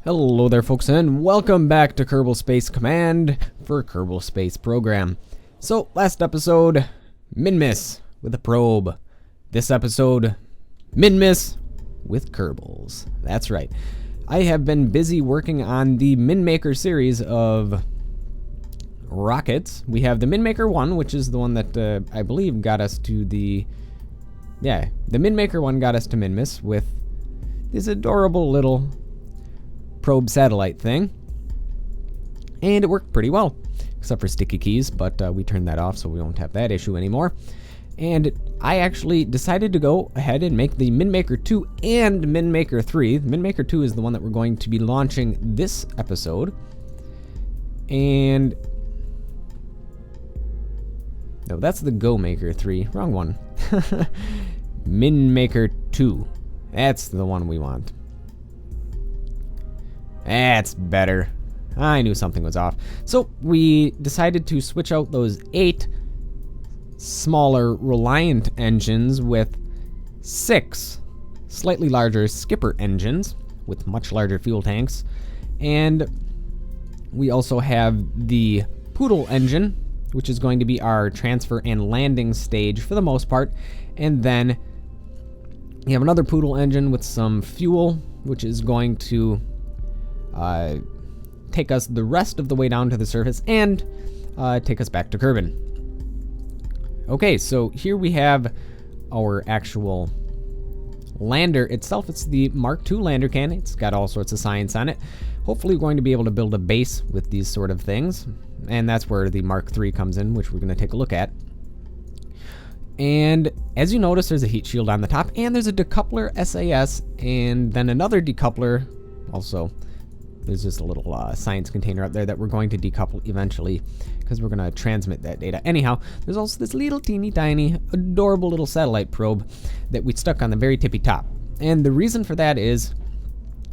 Hello there folks, and welcome back to Kerbal Space Command for Kerbal Space Program. So, last episode, Minmus with a probe. This episode, Minmus with Kerbals. That's right. I have been busy working on the Minmaker series of rockets. We have the Minmaker 1, which is the one that I believe got us to the Minmaker 1 got us to Minmus with this adorable little probe satellite thing, and it worked pretty well, except for sticky keys, but we turned that off so we won't have that issue anymore. And I actually decided to go ahead and make the Minmaker 2 and Minmaker 3. The Minmaker 2 is the one that we're going to be launching this episode, and no, that's the GoMaker 3, wrong one. Minmaker 2, that's the one we want. That's better. I knew something was off. So we decided to switch out those 8 smaller Reliant engines with 6 slightly larger Skipper engines with much larger fuel tanks. And we also have the Poodle engine, which is going to be our transfer and landing stage for the most part. And then we have another Poodle engine with some fuel, which is going to take us the rest of the way down to the surface and take us back to Kerbin. Okay, so here we have our actual lander itself. It's the Mark II lander can. It's got all sorts of science on it. Hopefully we're going to be able to build a base with these sort of things, and that's where the Mark III comes in, which we're going to take a look at. And as you notice, there's a heat shield on the top, and there's a decoupler SAS, and then another decoupler also. There's just a little science container up there that we're going to decouple eventually because we're going to transmit that data. Anyhow, there's also this little teeny tiny adorable little satellite probe that we stuck on the very tippy top. And the reason for that is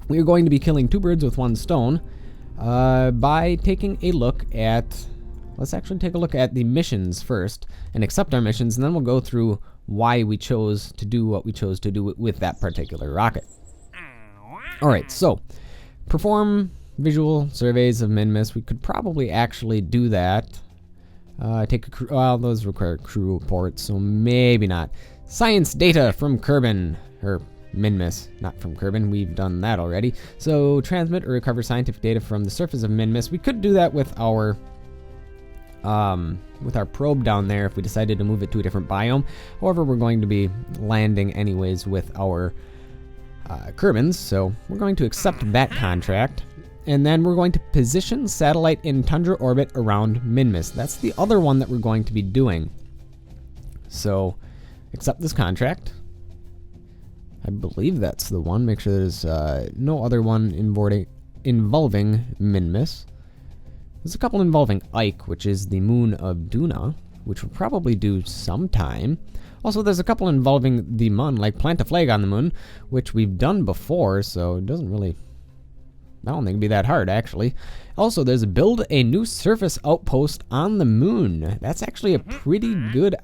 we're going to be killing 2 birds with 1 stone by taking a look at, let's actually take a look at the missions first and accept our missions, and then we'll go through why we chose to do what we chose to do with that particular rocket. Alright, so perform visual surveys of Minmus. We could probably actually do that. Take a crew. Well, those require crew reports, so maybe not. Science data from Kerbin, or Minmus, not from Kerbin. We've done that already. So transmit or recover scientific data from the surface of Minmus. We could do that with our probe down there if we decided to move it to a different biome. However, we're going to be landing anyways with our Kerbins, so we're going to accept that contract, and then we're going to position satellite in tundra orbit around Minmus. That's the other one that we're going to be doing. So accept this contract. I believe that's the one. Make sure there's no other one involving Minmus. There's a couple involving Ike, which is the moon of Duna, which we'll probably do sometime. Also, there's a couple involving the Mun, like plant a flag on the moon, which we've done before, so it doesn't really, I don't think it'd be that hard, actually. Also, there's build a new surface outpost on the moon. That's actually a pretty good,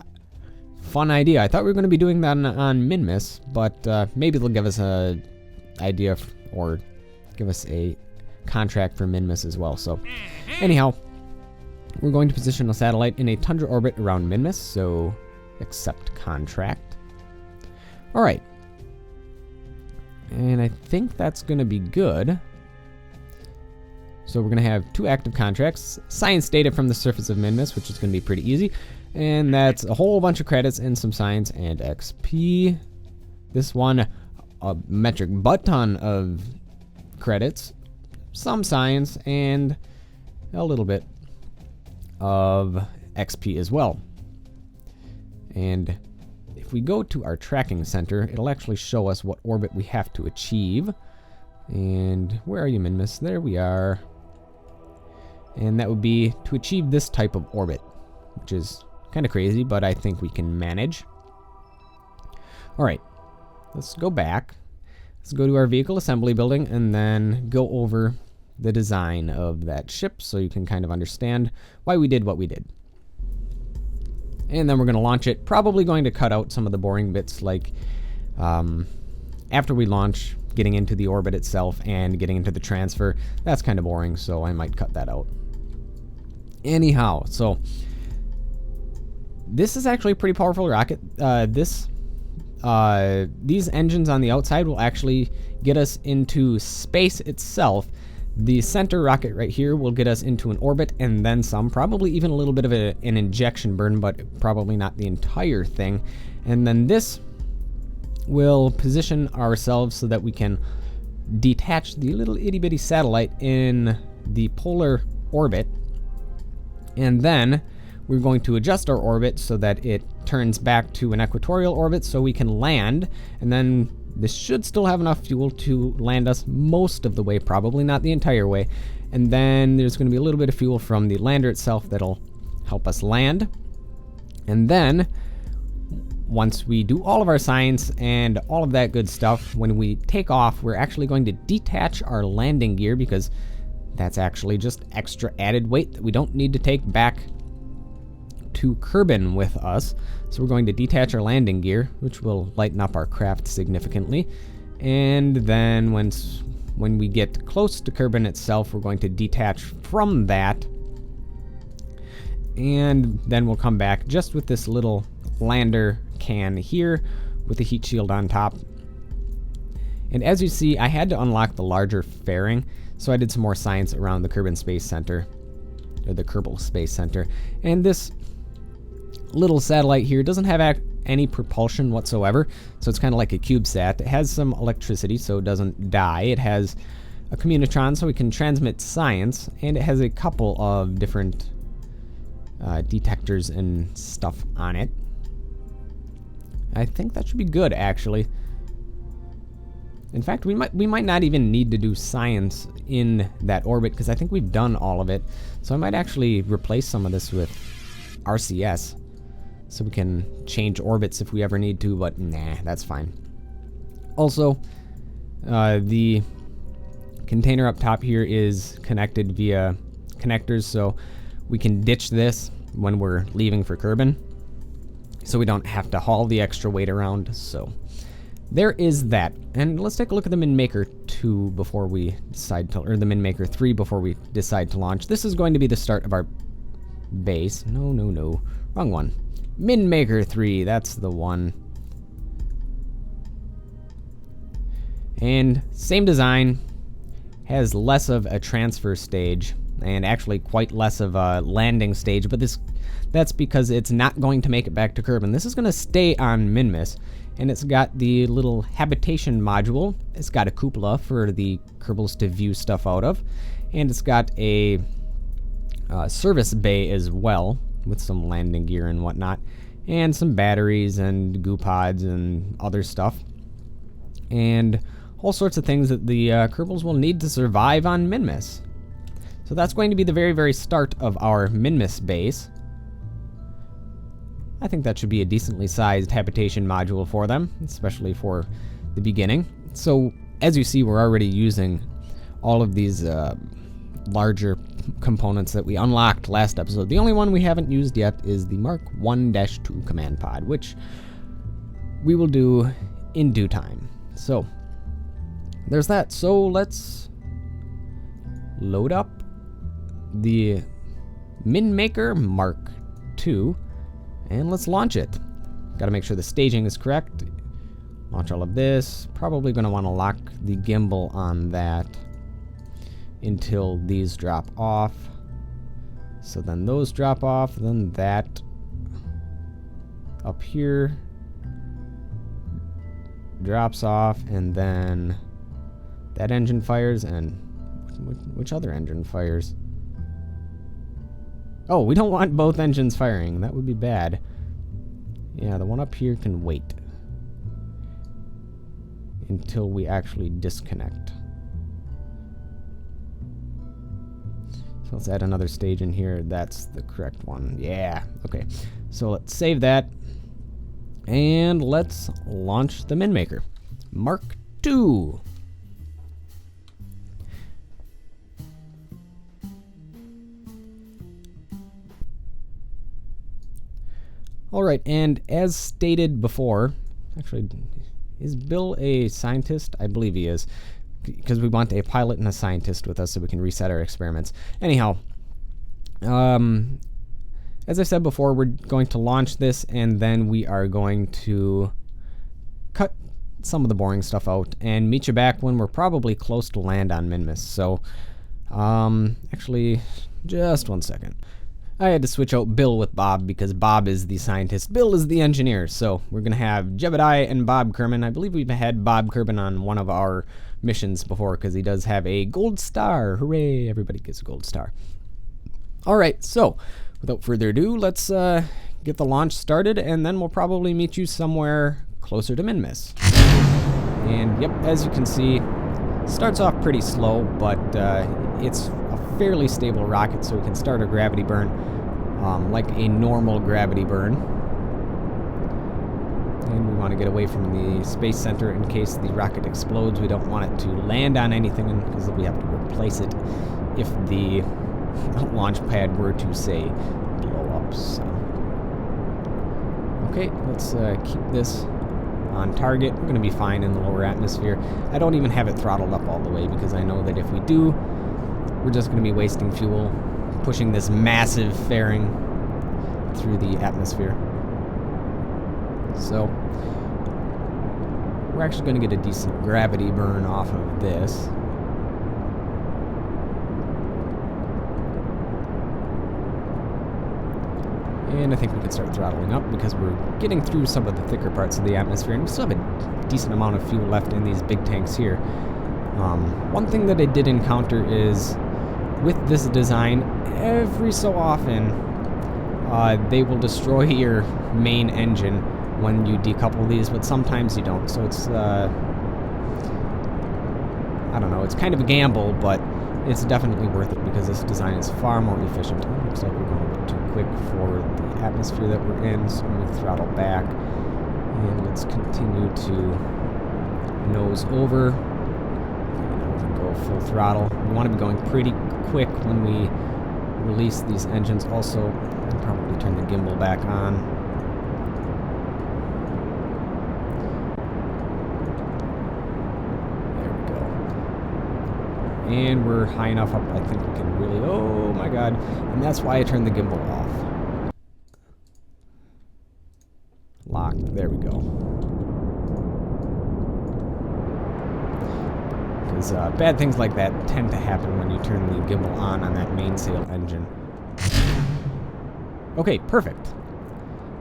fun idea. I thought we were going to be doing that on Minmus, but maybe they'll give us a idea or give us a contract for Minmus as well. So, anyhow, we're going to position a satellite in a tundra orbit around Minmus, so accept contract. Alright. And I think that's going to be good. So we're going to have 2 active contracts. Science data from the surface of Minmus, which is going to be pretty easy. And that's a whole bunch of credits and some science and XP. This one, a metric butt-ton of credits, some science, and a little bit of XP as well. And if we go to our tracking center, it'll actually show us what orbit we have to achieve. And where are you, Minmus? There we are. And that would be to achieve this type of orbit, which is kind of crazy, but I think we can manage. Alright, let's go back. Let's go to our vehicle assembly building and then go over the design of that ship so you can kind of understand why we did what we did. And then we're going to launch it. Probably going to cut out some of the boring bits, like after we launch, getting into the orbit itself and getting into the transfer. That's kind of boring, so I might cut that out. Anyhow, so this is actually a pretty powerful rocket. These engines on the outside will actually get us into space itself. The center rocket right here will get us into an orbit and then some, probably even a little bit of an injection burn, but probably not the entire thing. And then this will position ourselves so that we can detach the little itty bitty satellite in the polar orbit. And then we're going to adjust our orbit so that it turns back to an equatorial orbit so we can land. And then this should still have enough fuel to land us most of the way, probably not the entire way. And then there's going to be a little bit of fuel from the lander itself that'll help us land. And then once we do all of our science and all of that good stuff, when we take off, we're actually going to detach our landing gear, because that's actually just extra added weight that we don't need to take back to Kerbin with us. So we're going to detach our landing gear, which will lighten up our craft significantly. And then when we get close to Kerbin itself, we're going to detach from that. And then we'll come back just with this little lander can here with the heat shield on top. And as you see, I had to unlock the larger fairing, so I did some more science around the Kerbin Space Center, or the Kerbal Space Center. And this little satellite here doesn't have any propulsion whatsoever, so it's kind of like a CubeSat. It has some electricity, so it doesn't die. It has a communitron, so we can transmit science, and it has a couple of different detectors and stuff on it. I think that should be good, actually. In fact, we might not even need to do science in that orbit, because I think we've done all of it. So I might actually replace some of this with RCS, so we can change orbits if we ever need to, but nah, that's fine. Also, the container up top here is connected via connectors, so we can ditch this when we're leaving for Kerbin, so we don't have to haul the extra weight around. So there is that. And let's take a look at the MinMaker 2 before we decide to, or the MinMaker 3 before we decide to launch. This is going to be the start of our base. No, wrong one. MinMaker 3, that's the one. And same design, has less of a transfer stage, and actually quite less of a landing stage, but that's because it's not going to make it back to Kerbin. This is going to stay on Minmus, and it's got the little habitation module. It's got a cupola for the Kerbals to view stuff out of, and it's got a service bay as well, with some landing gear and whatnot, and some batteries and goo pods and other stuff, and all sorts of things that the Kerbals will need to survive on Minmus. So that's going to be the very, very start of our Minmus base. I think that should be a decently sized habitation module for them, especially for the beginning. So as you see, we're already using all of these larger components that we unlocked last episode. The only one we haven't used yet is the Mark 1-2 command pod, which we will do in due time. So there's that. So let's load up the MinMaker Mark 2 and let's launch it. Got to make sure the staging is correct. Launch all of this. Probably going to want to lock the gimbal on that until these drop off. So then those drop off, then that up here drops off, and then that engine fires, and which other engine fires? Oh, we don't want both engines firing. That would be bad. Yeah, the one up here can wait until we actually disconnect. So let's add another stage in here. That's the correct one. Yeah, okay. So let's save that. And let's launch the MinMaker. Mark 2. Alright, and as stated before, actually, Is Bill a scientist? I believe he is, because we want a pilot and a scientist with us so we can reset our experiments. Anyhow, as I said before, we're going to launch this, and then we are going to cut some of the boring stuff out and meet you back when we're probably close to land on Minmus. So, actually, just one second. I had to switch out Bill with Bob because Bob is the scientist, Bill is the engineer. So we're going to have Jebediah and Bob Kerman. I believe we've had Bob Kerman on one of our missions before because he does have a gold star. Hooray, everybody gets a gold star. All right, so without further ado, let's get the launch started, and then we'll probably meet you somewhere closer to Minmus. And yep, as you can see, starts off pretty slow, but it's a fairly stable rocket, so we can start a gravity burn like a normal gravity burn. And we want to get away from the space center in case the rocket explodes. We don't want it to land on anything because we have to replace it if the launch pad were to, say, blow up. So. Okay, let's keep this on target. We're going to be fine in the lower atmosphere. I don't even have it throttled up all the way because I know that if we do, we're just going to be wasting fuel pushing this massive fairing through the atmosphere. So we're actually going to get a decent gravity burn off of this. And I think we can start throttling up because we're getting through some of the thicker parts of the atmosphere, and we still have a decent amount of fuel left in these big tanks here. One thing that I did encounter is with this design, every so often they will destroy your main engine when you decouple these, but sometimes you don't. So it's, I don't know, it's kind of a gamble, but it's definitely worth it because this design is far more efficient. Looks like we're going a bit too quick for the atmosphere that we're in, so we throttle back. And let's continue to nose over. Okay, now we can go full throttle. We want to be going pretty quick when we release these engines. Also, I'll probably turn the gimbal back on. And we're high enough up, I think we can really, oh my god, and that's why I turned the gimbal off. Locked, there we go. Because bad things like that tend to happen when you turn the gimbal on that mainsail engine. Okay, perfect.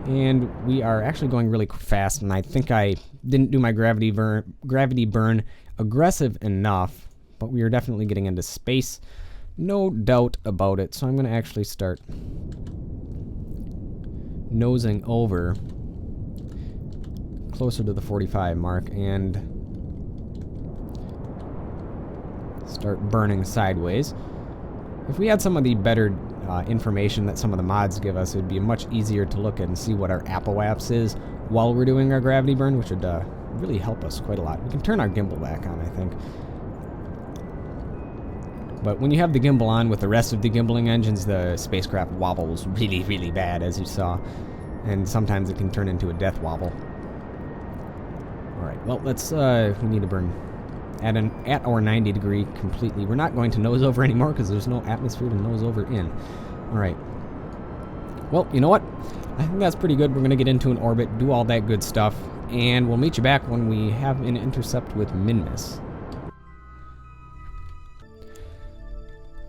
And we are actually going really fast, and I think I didn't do my gravity burn aggressive enough. But we are definitely getting into space, no doubt about it. So I'm going to actually start nosing over closer to the 45 mark and start burning sideways. If we had some of the better information that some of the mods give us, it would be much easier to look at and see what our apoapse is while we're doing our gravity burn, which would really help us quite a lot. We can turn our gimbal back on, I think. But when you have the gimbal on with the rest of the gimbaling engines, the spacecraft wobbles really, really bad, as you saw. And sometimes it can turn into a death wobble. Alright, well, let's, we need to burn at our 90 degree completely. We're not going to nose over anymore because there's no atmosphere to nose over in. Alright. Well, you know what? I think that's pretty good. We're going to get into an orbit, do all that good stuff, and we'll meet you back when we have an intercept with Minmus.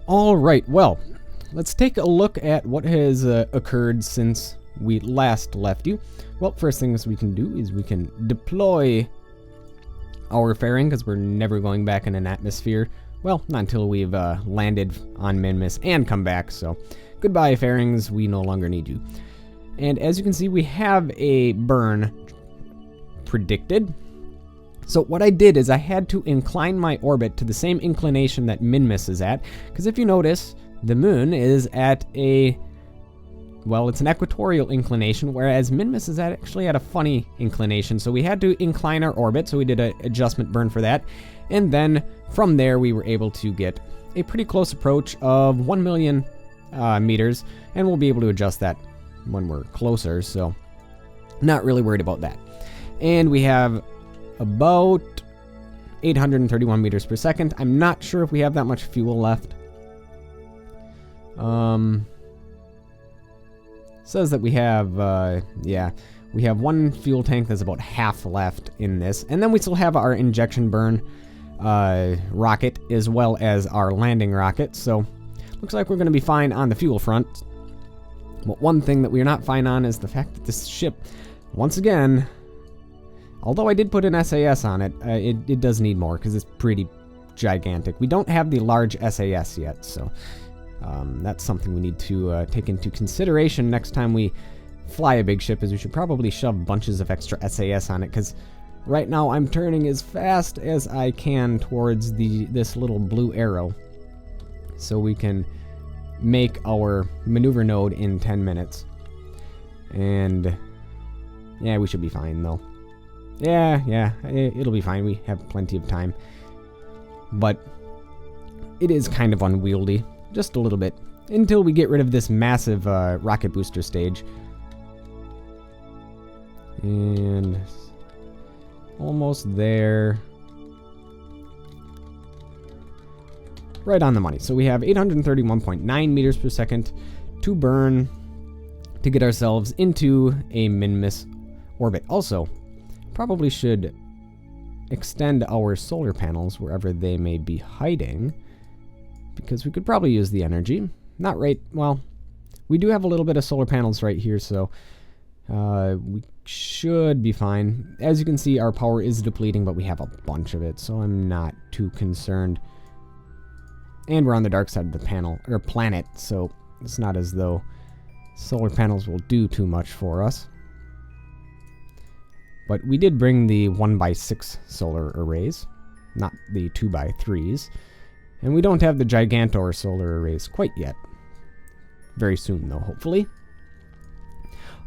Alright, well, let's take a look at what has occurred since we last left you. Well, first things we can do is we can deploy our fairing, because we're never going back in an atmosphere. Well, not until we've landed on Minmus and come back, so goodbye fairings, we no longer need you. And as you can see, we have a burn predicted. So what I did is I had to incline my orbit to the same inclination that Minmus is at, because if you notice, the moon is at a, well, it's an equatorial inclination, whereas Minmus is actually at a funny inclination. So we had to incline our orbit, so we did an adjustment burn for that, and then from there we were able to get a pretty close approach of 1 million meters, and we'll be able to adjust that when we're closer, so not really worried about that. And we have about 831 meters per second. I'm not sure if we have that much fuel left. Says that we have, we have one fuel tank that's about half left in this. And then we still have our injection burn rocket as well as our landing rocket. So looks like we're going to be fine on the fuel front. But one thing that we're not fine on is the fact that this ship, once again, although I did put an SAS on it, it does need more because it's pretty gigantic. We don't have the large SAS yet, so that's something we need to take into consideration next time we fly a big ship, is we should probably shove bunches of extra SAS on it, because right now I'm turning as fast as I can towards this little blue arrow so we can make our maneuver node in 10 minutes. And yeah, we should be fine though. Yeah, it'll be fine. We have plenty of time. But it is kind of unwieldy, just a little bit, until we get rid of this massive rocket booster stage. And almost there. Right on the money. So we have 831.9 meters per second to burn to get ourselves into a Minmus orbit. Also, probably should extend our solar panels wherever they may be hiding, because we could probably use the energy. Not right, well, we do have a little bit of solar panels right here, so we should be fine. As you can see, our power is depleting, but we have a bunch of it, so I'm not too concerned. And we're on the dark side of the panel, or planet, so it's not as though solar panels will do too much for us. But we did bring the 1x6 solar arrays, not the 2x3s. And we don't have the Gigantor solar arrays quite yet. Very soon, though, hopefully.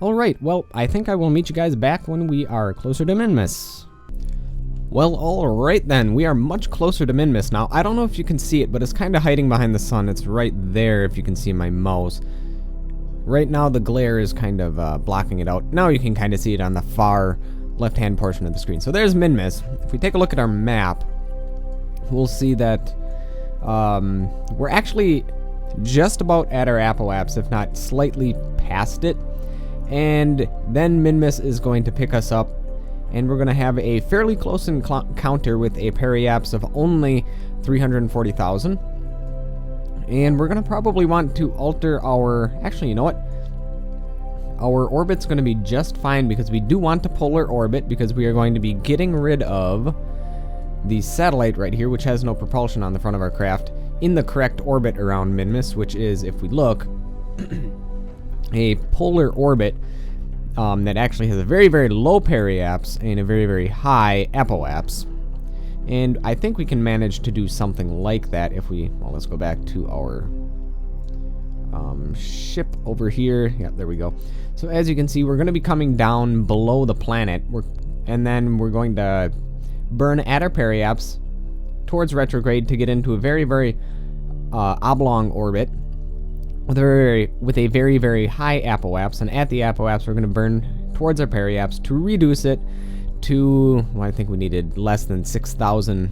Alright, well, I think I will meet you guys back when we are closer to Minmus. Well, alright then, we are much closer to Minmus now. I don't know if you can see it, but it's kind of hiding behind the sun. It's right there if you can see my mouse. Right now the glare is kind of blocking it out. Now you can kind of see it on the far left-hand portion of the screen. So there's Minmus. If we take a look at our map, we'll see that we're actually just about at our apoapse, if not slightly past it. And then Minmus is going to pick us up, and we're going to have a fairly close encounter with a periapse of only 340,000. And we're going to probably want to alter our... Actually, you know what? Our orbit's going to be just fine, because we do want to polar orbit, because we are going to be getting rid of the satellite right here, which has no propulsion on the front of our craft, in the correct orbit around Minmus, which is, if we look, a polar orbit that actually has a very, very low periapse and a very, very high apoapse. And I think we can manage to do something like that if we... Well, let's go back to our ship over here. Yeah, there we go. So as you can see, we're going to be coming down below the planet, and then we're going to burn at our periapse towards retrograde to get into a very, very oblong orbit with a very, very high apoapse. And at the apoapse, we're going to burn towards our periapse to reduce it to, well, I think we needed less than 6,000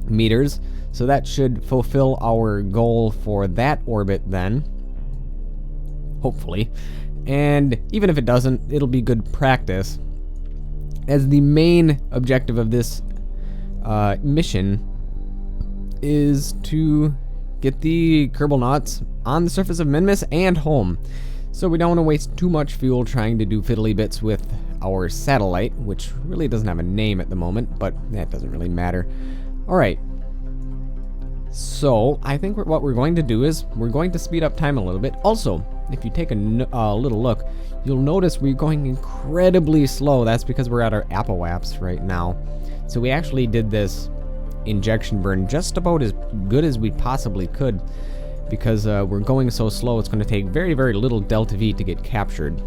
meters. So that should fulfill our goal for that orbit then, hopefully. And even if it doesn't, it'll be good practice, as the main objective of this mission is to get the Kerbal knots on the surface of Minmus and home. So we don't want to waste too much fuel trying to do fiddly bits with our satellite, which really doesn't have a name at the moment, but that doesn't really matter. Alright. So, I think what we're going to do is we're going to speed up time a little bit. Also, if you take a little look, you'll notice we're going incredibly slow. That's because we're at our apoapse right now. So we actually did this injection burn just about as good as we possibly could, because we're going so slow it's going to take very, very little delta V to get captured.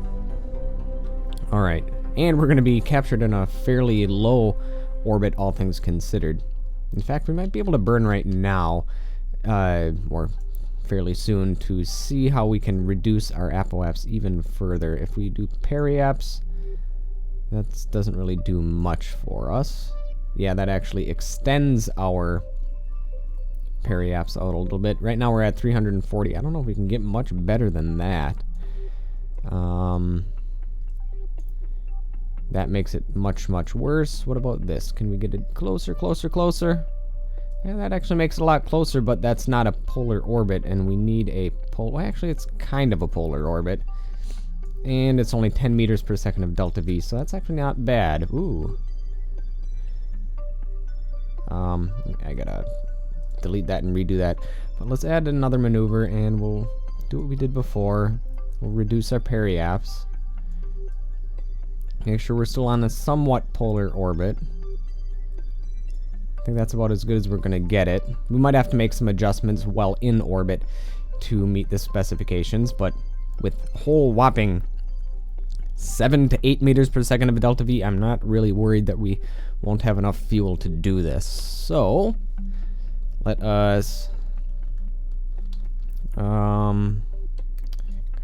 Alright, and we're going to be captured in a fairly low orbit, all things considered. In fact, we might be able to burn right now, or fairly soon, to see how we can reduce our apoapse even further. If we do periapse That doesn't really do much for us. Yeah, that actually extends our periaps out a little bit. Right now we're at 340. I don't know if we can get much better than that. That makes it much, much worse. What about this? Can we get it closer, closer, closer? Yeah, that actually makes it a lot closer, but that's not a polar orbit, and we need a polar... Well, actually, it's kind of a polar orbit. And it's only 10 meters per second of delta V, so that's actually not bad. Ooh. I gotta delete that and redo that. But let's add another maneuver, and we'll do what we did before. We'll reduce our periaps. Make sure we're still on a somewhat polar orbit. I think that's about as good as we're going to get it. We might have to make some adjustments while in orbit to meet the specifications, but with a whole whopping 7 to 8 meters per second of a delta V, I'm not really worried that we won't have enough fuel to do this. So, let us kind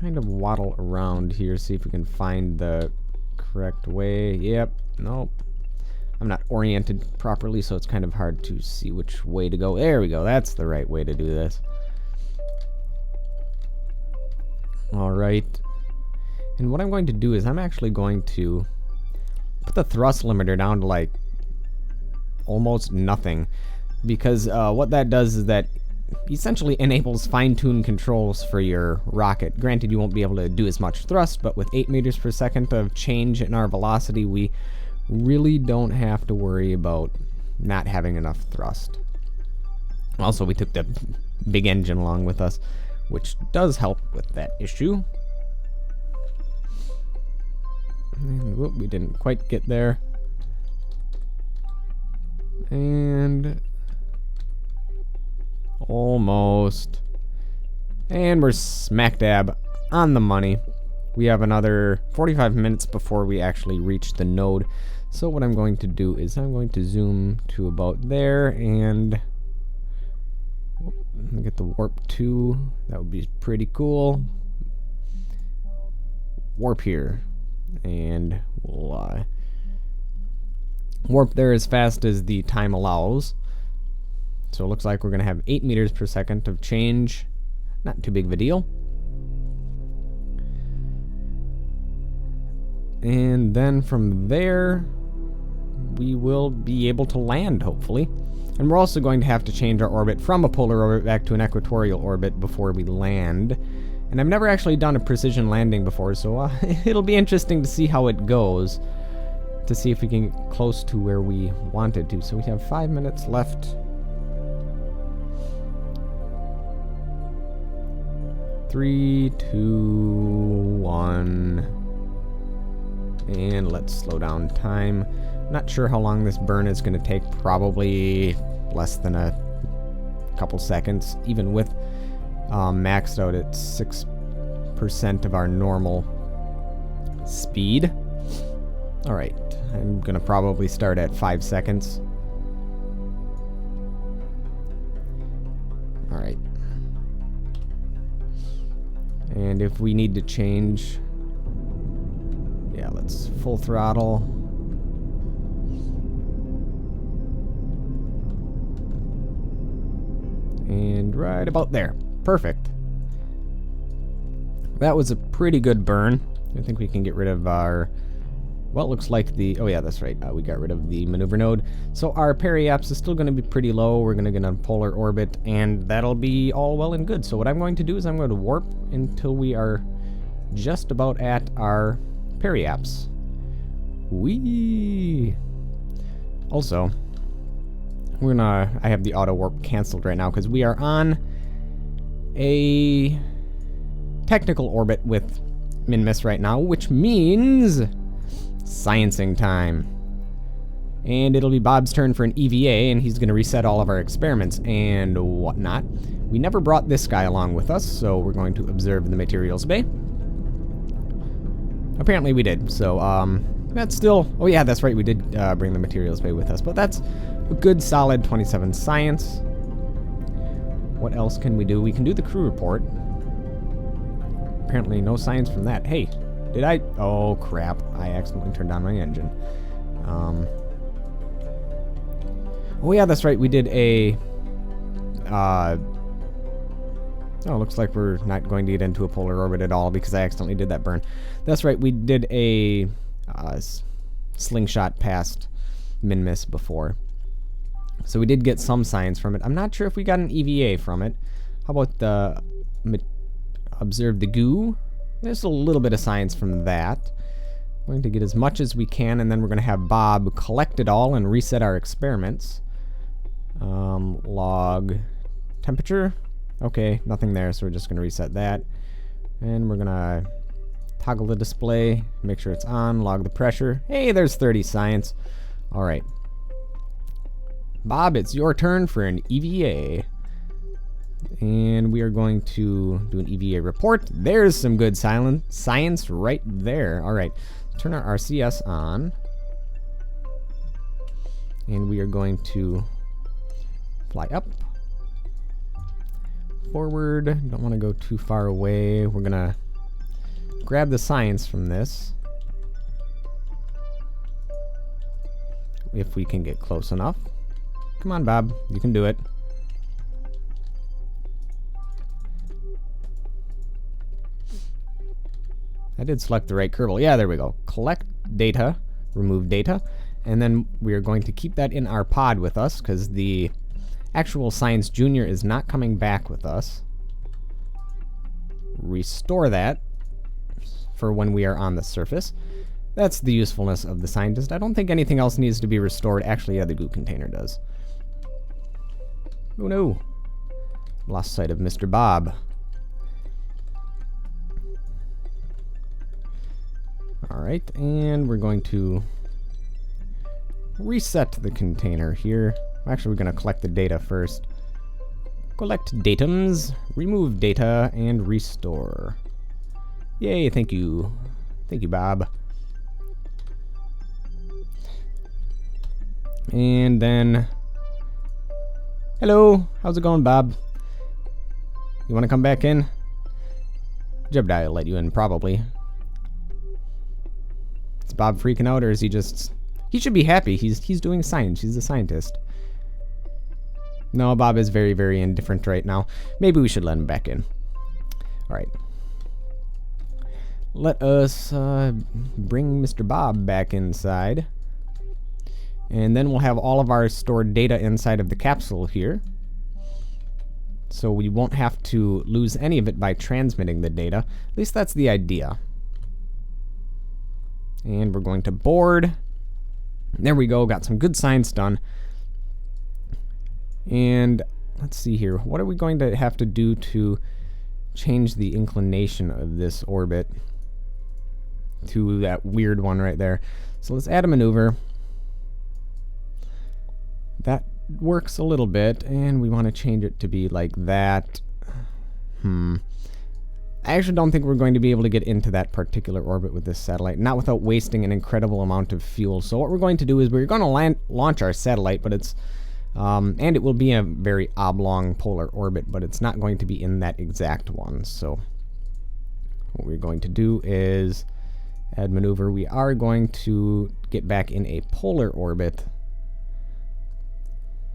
of waddle around here, see if we can find the correct way. Yep, nope. I'm not oriented properly, so it's kind of hard to see which way to go. There we go. That's the right way to do this. Alright. And what I'm going to do is I'm actually going to put the thrust limiter down to like almost nothing. Because what that does is that essentially enables fine-tuned controls for your rocket. Granted, you won't be able to do as much thrust, but with 8 meters per second of change in our velocity, we really don't have to worry about not having enough thrust. Also, we took the big engine along with us, which does help with that issue. And whoop, we didn't quite get there. And almost. And we're smack dab on the money. We have another 45 minutes before we actually reach the node. So what I'm going to do is I'm going to zoom to about there and get the warp 2. That would be pretty cool. Warp here. And we'll warp there as fast as the time allows. So it looks like we're going to have 8 meters per second of change. Not too big of a deal. And then from there, we will be able to land, hopefully. And we're also going to have to change our orbit from a polar orbit back to an equatorial orbit before we land. And I've never actually done a precision landing before, so it'll be interesting to see how it goes. To see if we can get close to where we wanted to. So we have 5 minutes left. 3, 2, 1. And let's slow down time. Not sure how long this burn is going to take. Probably less than a couple seconds. Even with maxed out at 6% of our normal speed. Alright, I'm going to probably start at 5 seconds. Alright. And if we need to change... Yeah, let's full throttle. And right about there. Perfect. That was a pretty good burn. I think we can get rid of our... Well, it looks like the... Oh, yeah, that's right. We got rid of the maneuver node. So our periaps is still going to be pretty low. We're going to get on polar orbit, and that'll be all well and good. So what I'm going to do is I'm going to warp until we are just about at our periaps. Whee! Also, we're gonna... I have the auto warp canceled right now because we are on a technical orbit with Minmus right now, which means sciencing time. And it'll be Bob's turn for an EVA, and he's going to reset all of our experiments and whatnot. We never brought this guy along with us, so we're going to observe the materials bay. Apparently we did, so that's still... Oh yeah, that's right, we did bring the materials bay with us, but that's a good solid 27 science. What else can we do? We can do the crew report. Apparently no science from that. Hey, Did I? Oh, crap. I accidentally turned on my engine. Oh, yeah, that's right. We did a... oh, looks like we're not going to get into a polar orbit at all because I accidentally did that burn. That's right. We did a slingshot past Minmus before. So we did get some science from it. I'm not sure if we got an EVA from it. How about the observe the goo? There's a little bit of science from that. We're going to get as much as we can, and then we're going to have Bob collect it all and reset our experiments. Log temperature. Okay, nothing there, so we're just going to reset that. And we're going to toggle the display, make sure it's on, log the pressure. Hey, there's 30 science. All right. Bob, it's your turn for an EVA. And we are going to do an EVA report. There's some good science right there. All right, turn our RCS on. And we are going to fly up. Forward, don't want to go too far away. We're going to grab the science from this. If we can get close enough. Come on, Bob, you can do it. I did select the right Kerbal. Yeah, there we go. Collect data, remove data, and then we are going to keep that in our pod with us because the actual Science Junior is not coming back with us. Restore that for when we are on the surface. That's the usefulness of the scientist. I don't think anything else needs to be restored. Actually, yeah, the goo container does. Oh no. Lost sight of Mr. Bob. Alright, and we're going to reset the container here. Actually, we're going to collect the data first. Collect datums, remove data, and restore. Yay, thank you. Thank you, Bob. And then... Hello, how's it going, Bob? You want to come back in? Jebediah will let you in, probably. Is Bob freaking out, or is he just... He should be happy. He's doing science. He's a scientist. No, Bob is very, very indifferent right now. Maybe we should let him back in. Alright. Let us bring Mr. Bob back inside. And then we'll have all of our stored data inside of the capsule here. So we won't have to lose any of it by transmitting the data. At least that's the idea. And we're going to board. There we go, got some good science done. And let's see here. What are we going to have to do to change the inclination of this orbit to that weird one right there? So let's add a maneuver. That works a little bit, and we want to change it to be like that. I actually don't think we're going to be able to get into that particular orbit with this satellite, not without wasting an incredible amount of fuel. So what we're going to do is we're going to launch our satellite, but it's and it will be a very oblong polar orbit, but it's not going to be in that exact one. So what we're going to do is add maneuver. We are going to get back in a polar orbit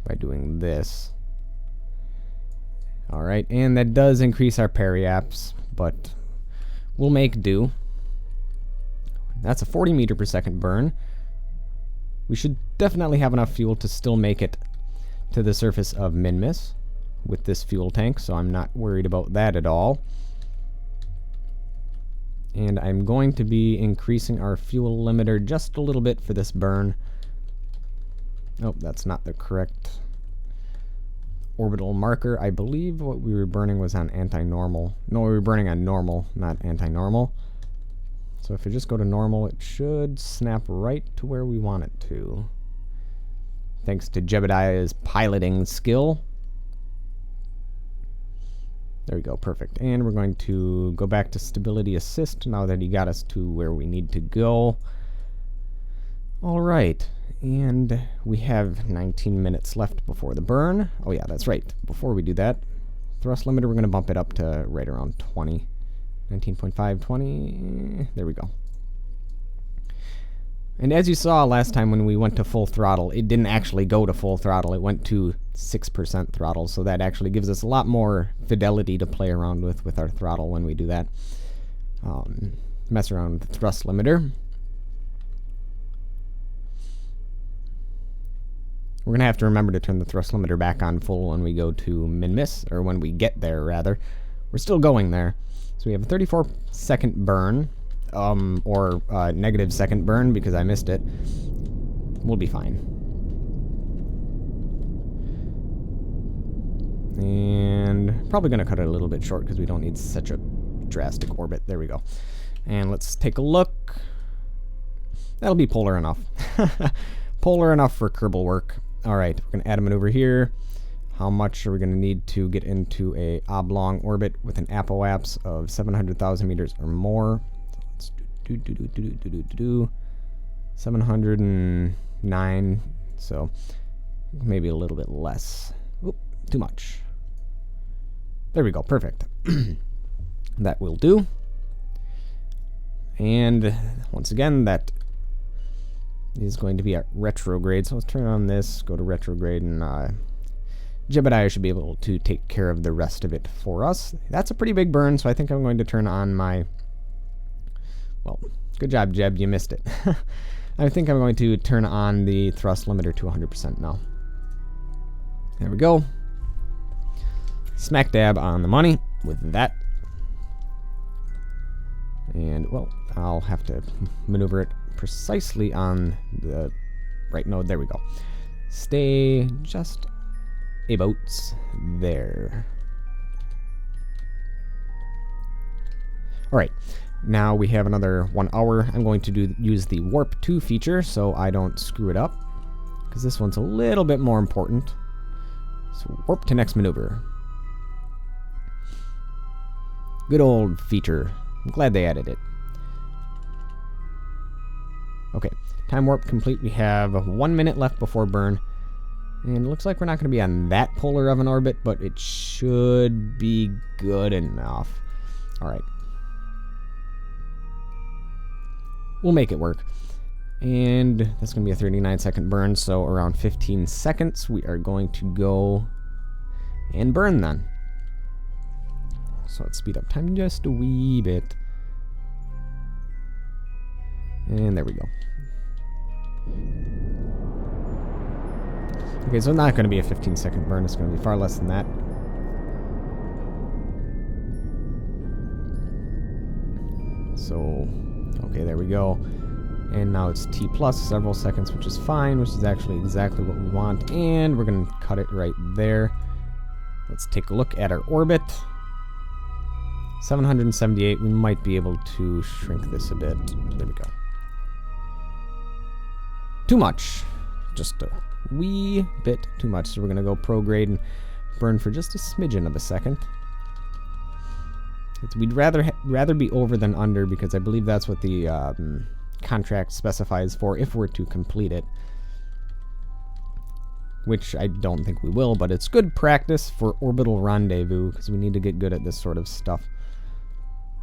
by doing this. Alright, and that does increase our periaps, but we'll make do. That's a 40 meter per second burn. We should definitely have enough fuel to still make it to the surface of Minmus with this fuel tank, so I'm not worried about that at all. And I'm going to be increasing our fuel limiter just a little bit for this burn. Nope, that's not the correct orbital marker. I believe what we were burning was on anti-normal. No, we were burning on normal, not anti-normal. So if you just go to normal, it should snap right to where we want it to. Thanks to Jebediah's piloting skill. There we go, perfect. And we're going to go back to stability assist now that he got us to where we need to go. Alright, and we have 19 minutes left before the burn. Oh yeah, that's right. Before we do that, thrust limiter, we're going to bump it up to right around 20. 19.520. There we go. And as you saw last time when we went to full throttle, it didn't actually go to full throttle. It went to 6% throttle, so that actually gives us a lot more fidelity to play around with our throttle when we do that. Mess around with the thrust limiter. We're going to have to remember to turn the thrust limiter back on full when we go to Minmus, or when we get there, rather. We're still going there. So we have a 34-second burn. Or negative second burn because I missed it. We'll be fine. And probably going to cut it a little bit short because we don't need such a drastic orbit. There we go. And let's take a look. That'll be polar enough. Polar enough for Kerbal work. Alright, we're going to add a maneuver here. How much are we going to need to get into a oblong orbit with an apoapse of 700,000 meters or more? 709, so maybe a little bit less. Oop, too much. There we go, perfect. That will do. And once again, that is going to be at retrograde. So let's turn on this, go to retrograde, and Jebediah should be able to take care of the rest of it for us. That's a pretty big burn, so I think I'm going to turn on my... Well, good job, Jeb. You missed it. I think I'm going to turn on the thrust limiter to 100% now. There we go. Smack dab on the money with that. And, well, I'll have to maneuver it precisely on the right node. There we go. Stay just about there. All right. Now we have another 1 hour. I'm going to use the Warp 2 feature so I don't screw it up, because this one's a little bit more important. So warp to next maneuver. Good old feature. I'm glad they added it. Okay, time warp complete. We have 1 minute left before burn. And it looks like we're not going to be on that polar of an orbit, but it should be good enough. All right. We'll make it work. And that's going to be a 39-second burn, so around 15 seconds we are going to go and burn then. So let's speed up time just a wee bit. And there we go. Okay, so it's not going to be a 15-second burn. It's going to be far less than that. So... okay, there we go. And now it's T plus several seconds, which is fine, which is actually exactly what we want. And we're going to cut it right there. Let's take a look at our orbit. 778. We might be able to shrink this a bit. There we go. Too much. Just a wee bit too much. So we're going to go prograde and burn for just a smidgen of a second. We'd rather be over than under, because I believe that's what the contract specifies for if we're to complete it. Which I don't think we will, but it's good practice for orbital rendezvous, because we need to get good at this sort of stuff.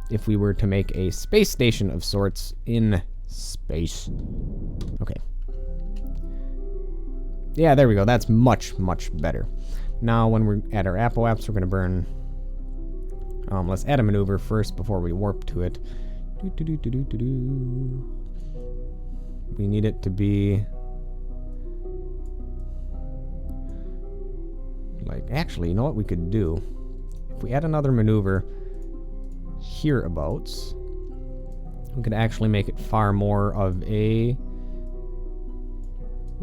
If we were to make a space station of sorts in space. Okay. Yeah, there we go. That's much, much better. Now, when we're at our apoapse, we're going to burn... let's add a maneuver first before we warp to it. We need it to be... like, actually, you know what we could do? If we add another maneuver hereabouts, we could actually make it far more of a...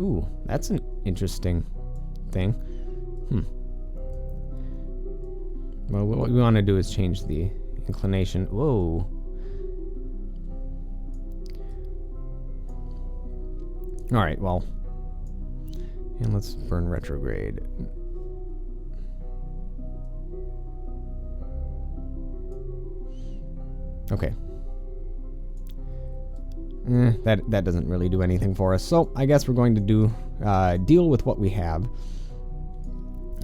ooh, that's an interesting thing. Well, what we want to do is change the inclination. Whoa. Alright, well. And let's burn retrograde. Okay. That doesn't really do anything for us. So I guess we're going to do deal with what we have.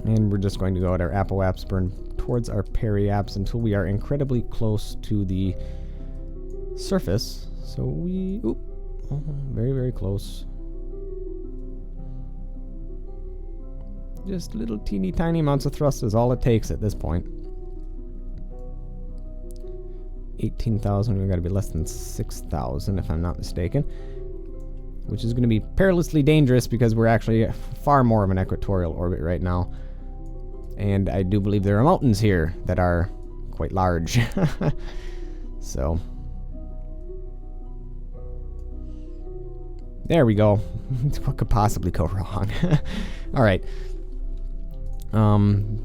And we're just going to go at our apoaps burn towards our periaps until we are incredibly close to the surface. So we... Oop, very, very close. Just little teeny tiny amounts of thrust is all it takes at this point. 18,000, we've got to be less than 6,000 if I'm not mistaken. Which is going to be perilously dangerous because we're actually far more of an equatorial orbit right now. And I do believe there are mountains here that are quite large. So. There we go. What could possibly go wrong? Alright. And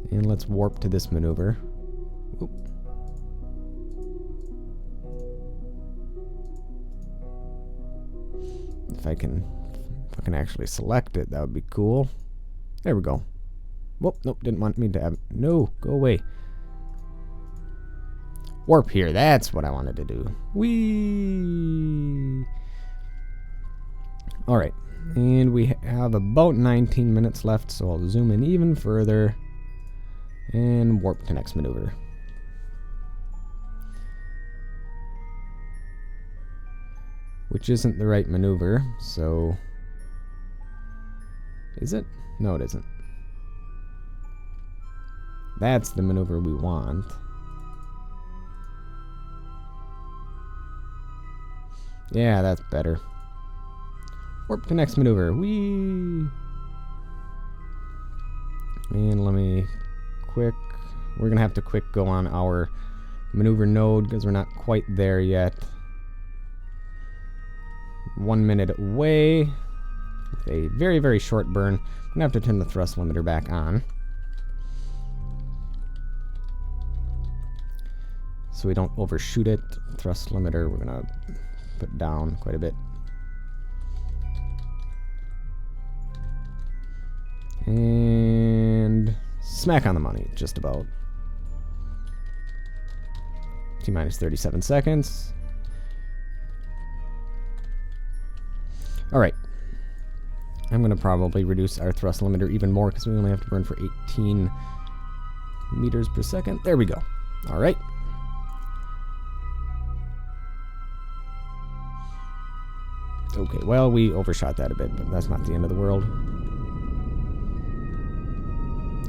let's warp to this maneuver. Oop. If I can actually select it, that would be cool. There we go. Whoop, nope, didn't want me to have... No, go away. Warp here, that's what I wanted to do. Whee! Alright, and we have about 19 minutes left, so I'll zoom in even further and warp to next maneuver. Which isn't the right maneuver, so... Is it? No, it isn't. That's the maneuver we want. Yeah, that's better. Warp to next maneuver. Whee! And let me quick... We're going to have to quick go on our maneuver node because we're not quite there yet. 1 minute away. With a very, very short burn. I'm going to have to turn the thrust limiter back on. So we don't overshoot it. Thrust limiter, we're going to put down quite a bit. And smack on the money, just about. T-minus 37 seconds. Alright. I'm going to probably reduce our thrust limiter even more because we only have to burn for 18 meters per second. There we go. Alright. Okay, well, we overshot that a bit, but that's not the end of the world.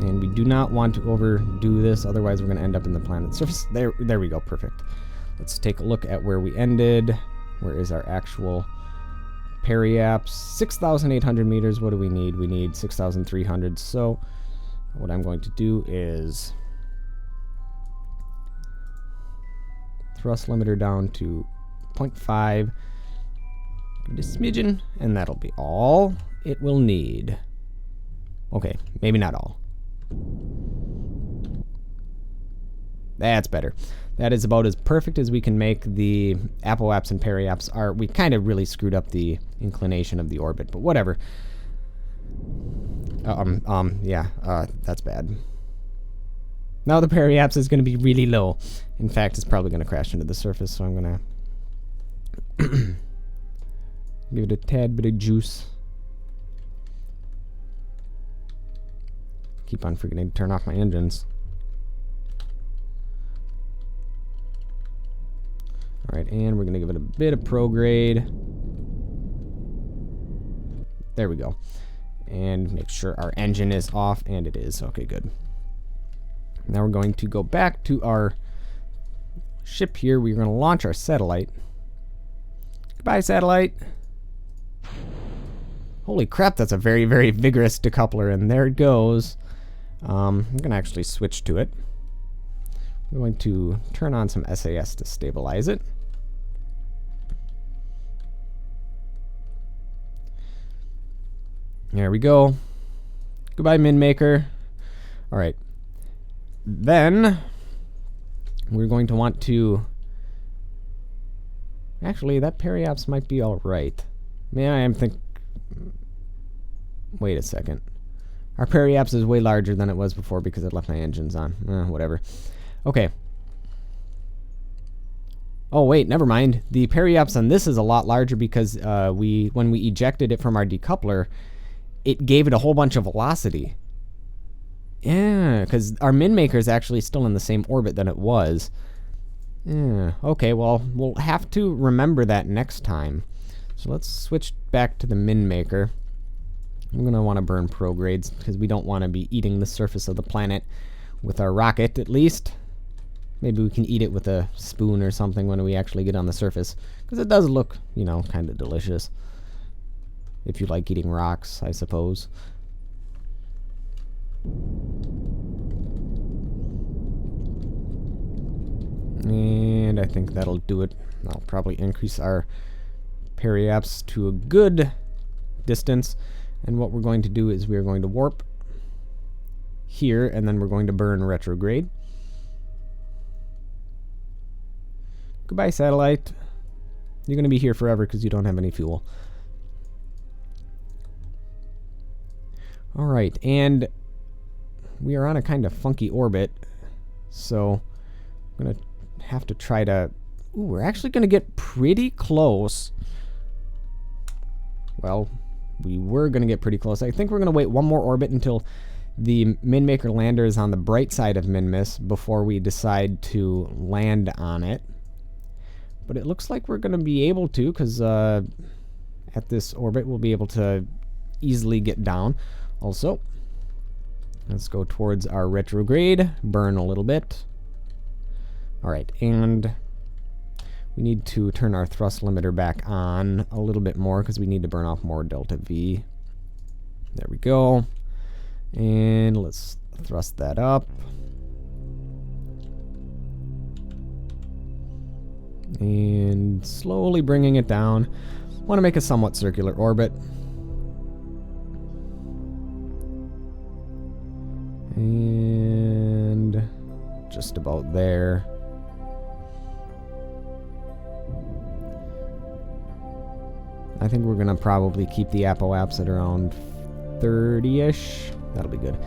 And we do not want to overdo this, otherwise we're going to end up in the planet's surface. There we go, perfect. Let's take a look at where we ended. Where is our actual periaps? 6,800 meters. What do we need? We need 6,300. So what I'm going to do is thrust limiter down to 0.5. A smidgen, and that'll be all it will need. Okay, maybe not all. That's better. That is about as perfect as we can make. The apoaps and periaps are... We kind of really screwed up the inclination of the orbit, but whatever. That's bad. Now the periaps is going to be really low. In fact, it's probably going to crash into the surface, so I'm going to... give it a tad bit of juice. Keep on forgetting to turn off my engines. Alright, and we're going to give it a bit of prograde. There we go. And make sure our engine is off, and it is. Okay, good. Now we're going to go back to our ship here. We're going to launch our satellite. Goodbye, satellite. Holy crap, that's a very, very vigorous decoupler, and there it goes. I'm going to actually switch to it. I'm going to turn on some SAS to stabilize it. There we go. Goodbye, MinMaker. Alright. Then, we're going to want to... Actually, that periaps might be alright. Wait a second. Our periaps is way larger than it was before because it left my engines on. Whatever. Okay. Oh, wait, never mind. The periaps on this is a lot larger because when we ejected it from our decoupler, it gave it a whole bunch of velocity. Yeah, because our min maker is actually still in the same orbit that it was. Yeah, okay, well, we'll have to remember that next time. So let's switch back to the min maker. I'm going to want to burn progrades because we don't want to be eating the surface of the planet with our rocket, at least. Maybe we can eat it with a spoon or something when we actually get on the surface, because it does look, you know, kind of delicious. If you like eating rocks, I suppose. And I think that'll do it. I'll probably increase our periapse to a good distance. And what we're going to do is we're going to warp here, and then we're going to burn retrograde. Goodbye, satellite. You're going to be here forever because you don't have any fuel. Alright, and we are on a kind of funky orbit, so I'm going to have to try to... Ooh, we're actually going to get pretty close. Well, we were going to get pretty close. I think we're going to wait one more orbit until the Minmaker lander is on the bright side of Minmus before we decide to land on it. But it looks like we're going to be able to, because at this orbit we'll be able to easily get down. Also, let's go towards our retrograde, burn a little bit. Alright, and we need to turn our thrust limiter back on a little bit more because we need to burn off more delta V. There we go. And let's thrust that up. And slowly bringing it down. Want to make a somewhat circular orbit. And just about there. I think we're going to probably keep the apoapse at around 30-ish. That'll be good.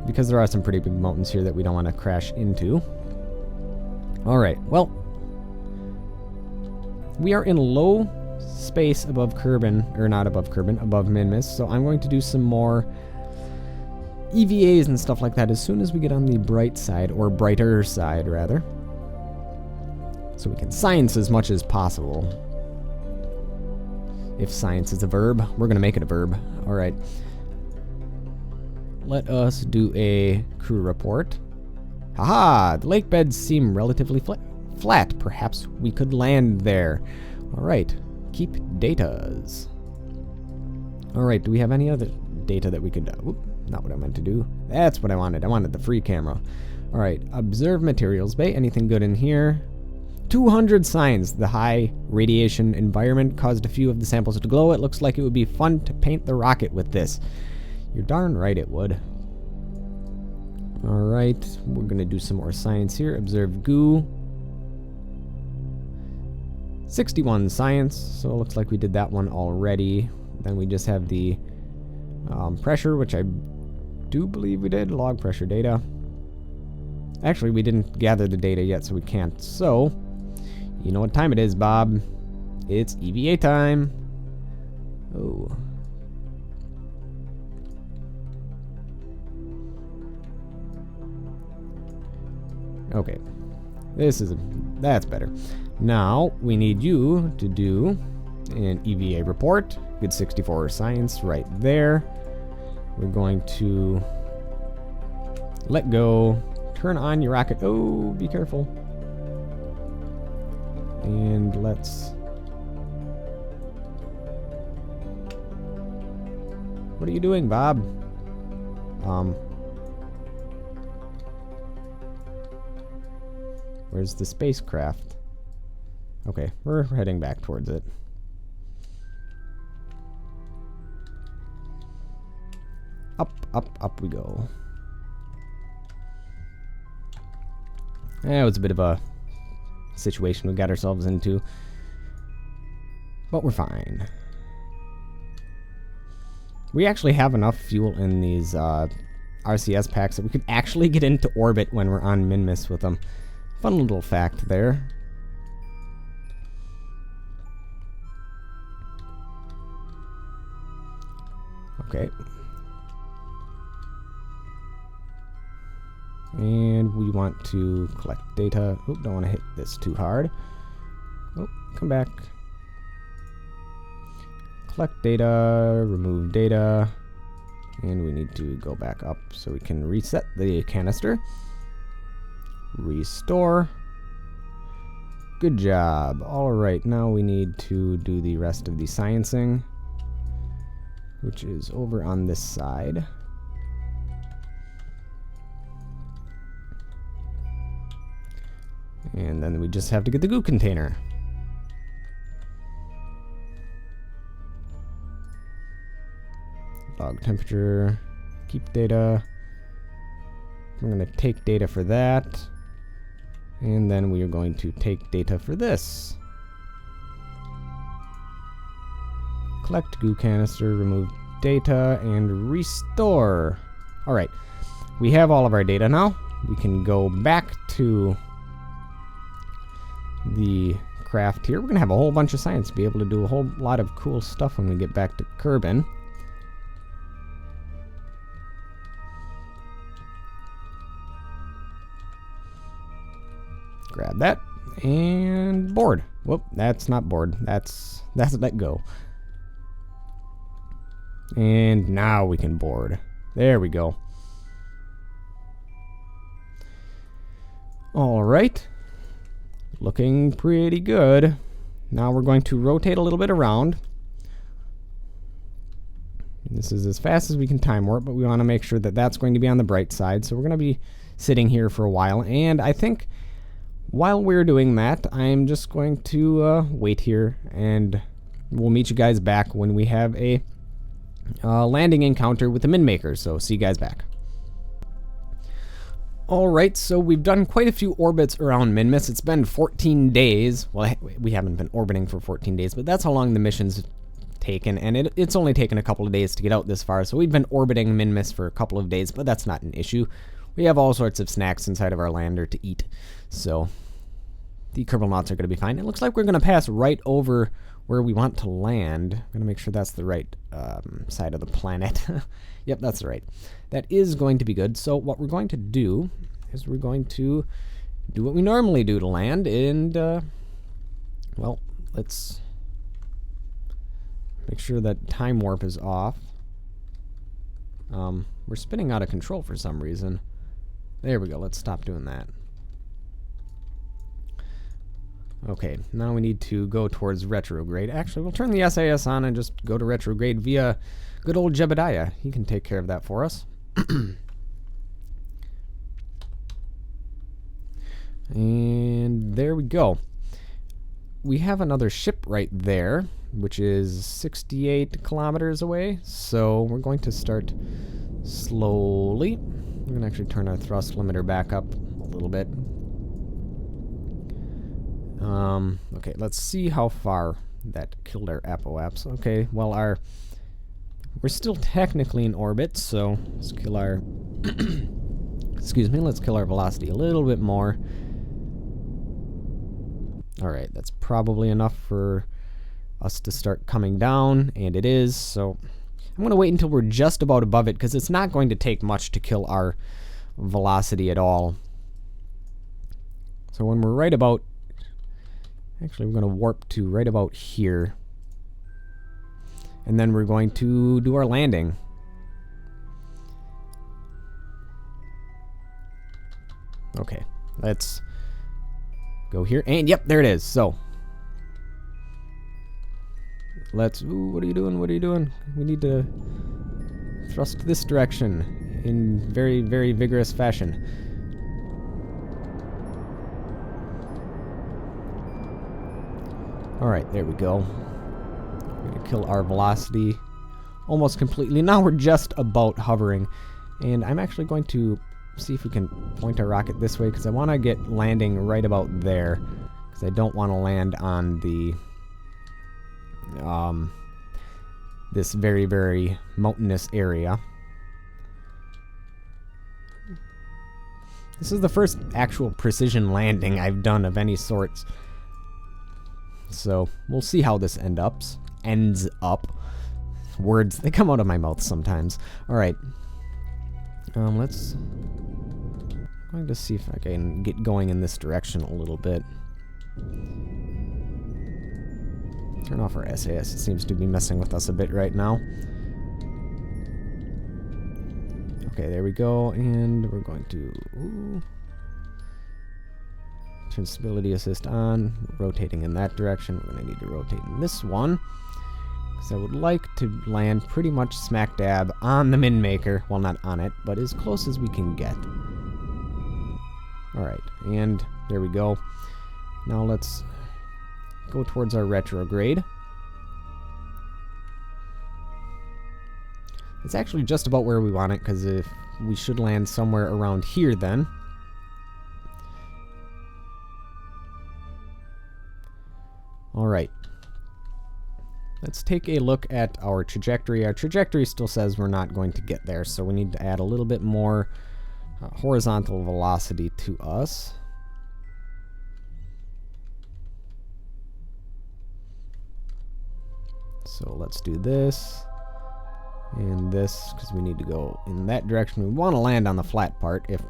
Because there are some pretty big mountains here that we don't want to crash into. Alright, well. We are in low space above Kerbin, or not above Kerbin, above Minmus. So I'm going to do some more EVAs and stuff like that as soon as we get on the bright side, or brighter side, rather. So we can science as much as possible. If science is a verb, we're going to make it a verb. Alright. Let us do a crew report. Haha! The lake beds seem relatively flat. Perhaps we could land there. Alright. Keep datas. Alright, do we have any other data that we could... Whoop, not what I meant to do. That's what I wanted. I wanted the free camera. Alright, observe materials bay. Anything good in here? 200 signs. The high radiation environment caused a few of the samples to glow. It looks like it would be fun to paint the rocket with this. You're darn right it would. Alright, we're going to do some more science here. Observe goo. 61 science, so it looks like we did that one already. Then we just have the pressure, which I do believe we did. Log pressure data. Actually, we didn't gather the data yet, so we can't. So, you know what time it is, Bob. It's EVA time. Oh. Okay. That's better. Now, we need you to do an EVA report. Good 64 science right there. We're going to let go. Turn on your rocket. Oh, be careful. And let's... What are you doing, Bob? Where's the spacecraft? Okay, we're heading back towards it. Up, up, up we go. It was a bit of a situation we got ourselves into. But we're fine. We actually have enough fuel in these RCS packs that we could actually get into orbit when we're on Minmus with them. Fun little fact there. Okay. And we want to collect data. Oop, don't want to hit this too hard. Oh, come back. Collect data, remove data, and we need to go back up so we can reset the canister. Restore. Good job. Alright, now we need to do the rest of the sciencing, which is over on this side. And then we just have to get the goo container. Log temperature, keep data. We're going to take data for that. And then we are going to take data for this. Collect goo canister, remove data, and restore. Alright, we have all of our data now. We can go back to the craft here. We're going to have a whole bunch of science, be able to do a whole lot of cool stuff when we get back to Kerbin. Grab that and board. Whoop, that's not board. That's let go. And now we can board. There we go. All right. Looking pretty good. Now we're going to rotate a little bit around. This is as fast as we can time warp, but we want to make sure that that's going to be on the bright side. So we're going to be sitting here for a while, and I think while we're doing that, I'm just going to wait here, and we'll meet you guys back when we have a landing encounter with the min makers. So see you guys back. Alright, so we've done quite a few orbits around Minmus. It's been 14 days. Well, we haven't been orbiting for 14 days, but that's how long the mission's taken, and it's only taken a couple of days to get out this far. So we've been orbiting Minmus for a couple of days, but that's not an issue. We have all sorts of snacks inside of our lander to eat, so the Kerbal Nauts are going to be fine. It looks like we're going to pass right over where we want to land. I'm going to make sure that's the right side of the planet. Yep, that's right. That is going to be good. So what we're going to do is we're going to do what we normally do to land, and well, let's make sure that time warp is off. We're spinning out of control for some reason. There we go. Let's stop doing that. Okay, now we need to go towards retrograde. Actually, we'll turn the SAS on and just go to retrograde via good old Jebediah. He can take care of that for us. And there we go. We have another ship right there, which is 68 kilometers away. So we're going to start slowly. We're going to actually turn our thrust limiter back up a little bit. Okay, let's see how far that killed our apoaps. Okay, well, we're still technically in orbit, so let's kill our excuse me, let's kill our velocity a little bit more. Alright, that's probably enough for us to start coming down, and it is, so I'm going to wait until we're just about above it, because it's not going to take much to kill our velocity at all. So when we're right about, actually we're going to warp to right about here, and then we're going to do our landing. Okay, let's go here, and yep, there it is. So let's, ooh, what are you doing? What are you doing? We need to thrust this direction in very, very vigorous fashion. Alright, there we go. We're going to kill our velocity almost completely. Now we're just about hovering. And I'm actually going to see if we can point our rocket this way, because I want to get landing right about there. Because I don't want to land on the this very, very mountainous area. This is the first actual precision landing I've done of any sorts. So we'll see how this ends up. Words, they come out of my mouth sometimes. Alright. Let's... I'm going to see if I can get going in this direction a little bit. Turn off our SAS. It seems to be messing with us a bit right now. Okay, there we go. And we're going to... turn stability assist on. We're rotating in that direction. We're going to need to rotate in this one. Because I would like to land pretty much smack dab on the min maker. Well, not on it, but as close as we can get. Alright, and there we go. Now let's go towards our retrograde. It's actually just about where we want it, because if we should land somewhere around here then. Alright. Let's take a look at our trajectory. Our trajectory still says we're not going to get there, so we need to add a little bit more horizontal velocity to us. So let's do this and this, because we need to go in that direction. We want to land on the flat part if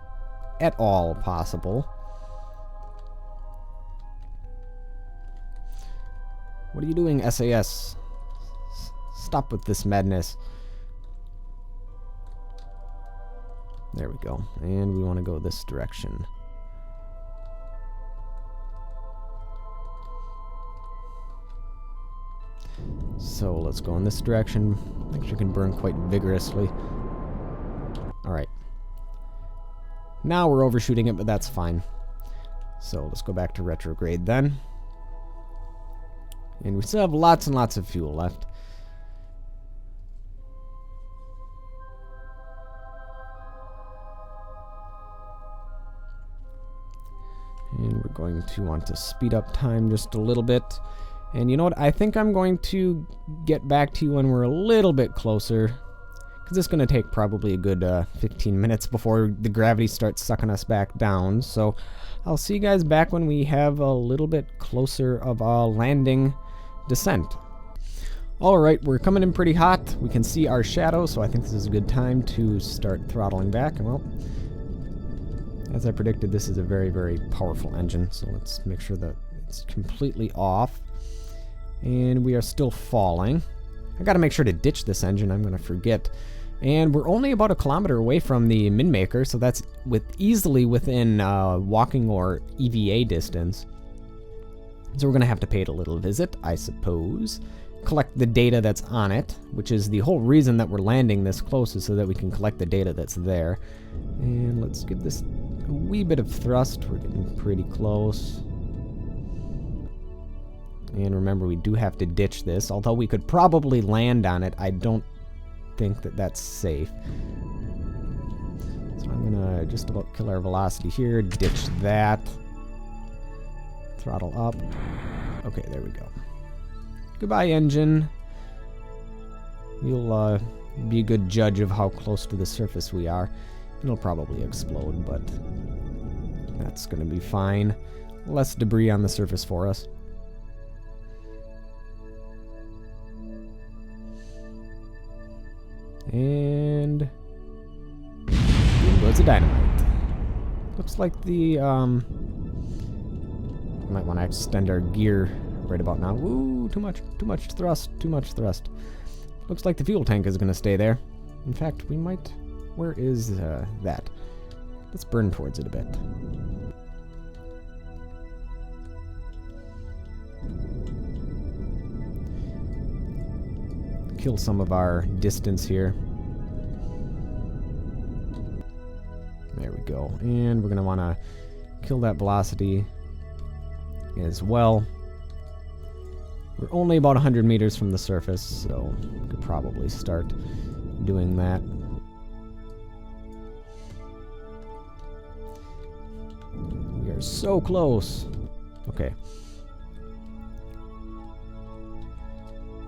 at all possible. What are you doing, SAS? Stop with this madness. There we go. And we want to go this direction. So let's go in this direction. I think you can burn quite vigorously. Alright. Now we're overshooting it, but that's fine. So let's go back to retrograde then. And we still have lots and lots of fuel left. And we're going to want to speed up time just a little bit. And you know what? I think I'm going to get back to you when we're a little bit closer. Because it's going to take probably a good 15 minutes before the gravity starts sucking us back down. So I'll see you guys back when we have a little bit closer of a landing descent. Alright, we're coming in pretty hot. We can see our shadow, so I think this is a good time to start throttling back. And well, as I predicted, this is a very, very powerful engine, so let's make sure that it's completely off. And we are still falling. I gotta make sure to ditch this engine, I'm gonna forget. And we're only about 1 kilometer away from the min maker, so that's easily within walking or EVA distance. So we're gonna have to pay it a little visit, I suppose. Collect the data that's on it, which is the whole reason that we're landing this close, is so that we can collect the data that's there. And let's give this a wee bit of thrust. We're getting pretty close. And remember, we do have to ditch this. Although we could probably land on it, I don't think that that's safe. So I'm gonna just about kill our velocity here, ditch that. Throttle up. Okay, there we go. Goodbye, engine. You'll be a good judge of how close to the surface we are. It'll probably explode, but that's gonna be fine. Less debris on the surface for us. And in goes the dynamite. Looks like the might want to extend our gear right about now. Woo, too much thrust, too much thrust. Looks like the fuel tank is going to stay there. In fact, we might... Where is that? Let's burn towards it a bit. Kill some of our distance here. There we go. And we're going to want to kill that velocity as well. We're only about 100 meters from the surface, so we could probably start doing that. We are so close. Okay.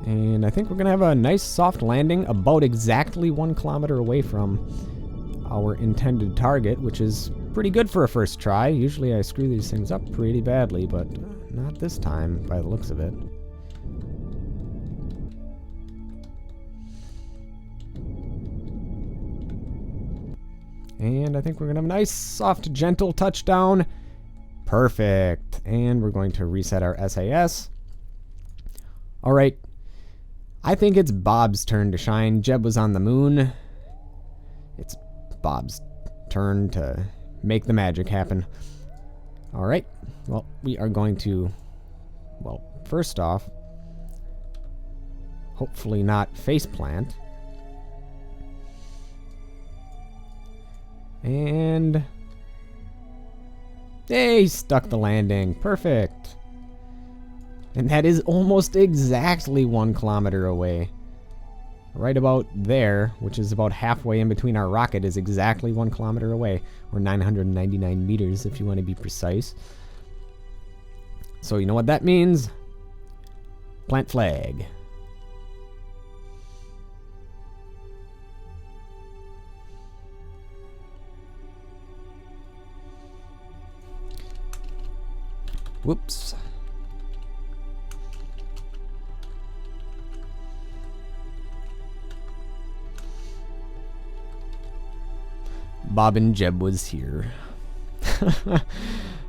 And I think we're going to have a nice soft landing about exactly 1 kilometer away from our intended target, which is pretty good for a first try. Usually I screw these things up pretty badly, but not this time by the looks of it. And I think we're going to have a nice, soft, gentle touchdown. Perfect. And we're going to reset our SAS. All right. I think it's Bob's turn to shine. Jeb was on the moon. It's Bob's turn to make the magic happen. All right. Well, we are going to, well, first off, hopefully not faceplant. And hey, he stuck the landing. Perfect. And that is almost exactly 1 kilometer away. Right about there, which is about halfway in between our rocket, is exactly 1 kilometer away, or 999 meters if you want to be precise. So you know what that means? Plant flag. Whoops. Bob and Jeb was here.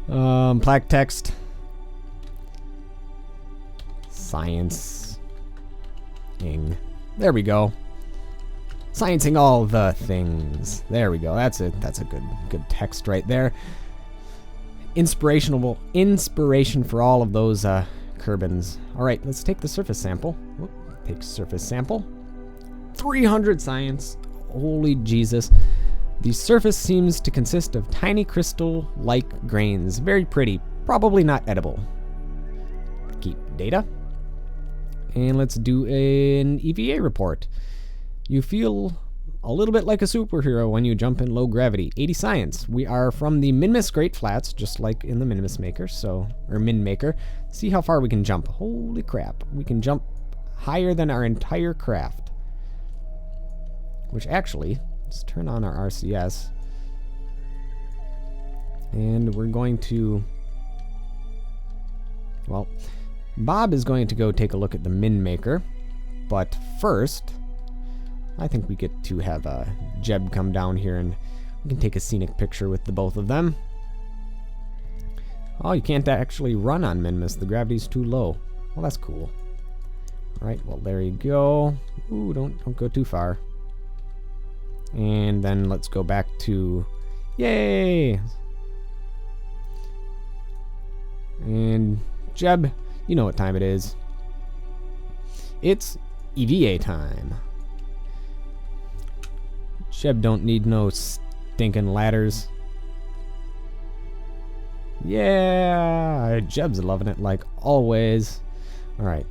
Plaque text. Science. Ing. There we go. Sciencing all the things. There we go. That's it. That's a good text right there. Inspiration for all of those Kerbins. All right, let's take the surface sample. Whoop, take surface sample. 300 science. Holy Jesus. The surface seems to consist of tiny crystal-like grains. Very pretty. Probably not edible. Keep data. And let's do an EVA report. You feel a little bit like a superhero when you jump in low gravity. 80 science. We are from the Minmus Great Flats, just like in the Minmus Maker, or Min Maker. See how far we can jump. Holy crap. We can jump higher than our entire craft. Which actually, let's turn on our RCS. And we're going to, well, Bob is going to go take a look at the Min Maker. But first, I think we get to have Jeb come down here and we can take a scenic picture with the both of them. Oh, you can't actually run on Minmus. The gravity's too low. Well, that's cool. All right, well, there you go. Ooh, don't go too far. And then let's go back to, yay! And Jeb, you know what time it is. It's EVA time. Jeb don't need no stinking ladders. Yeah, Jeb's loving it like always. All right.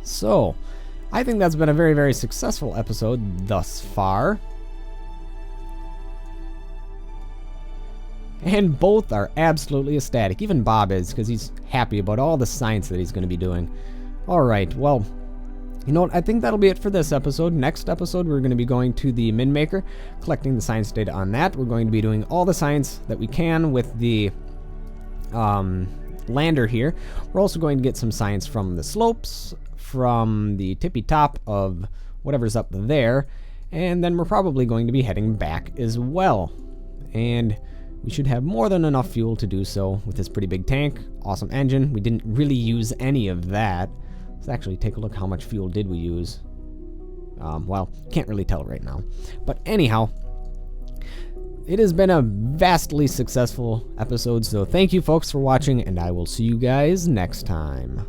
So, I think that's been a very, very successful episode thus far. And both are absolutely ecstatic. Even Bob is, because he's happy about all the science that he's going to be doing. Alright, well, you know what? I think that'll be it for this episode. Next episode, we're going to be going to the Min Maker, collecting the science data on that. We're going to be doing all the science that we can with the lander here. We're also going to get some science from the slopes, from the tippy top of whatever's up there, and then we're probably going to be heading back as well. And we should have more than enough fuel to do so with this pretty big tank. Awesome engine. We didn't really use any of that. Let's actually take a look how much fuel did we use. Well, can't really tell right now. But anyhow, it has been a vastly successful episode, so thank you folks for watching, and I will see you guys next time.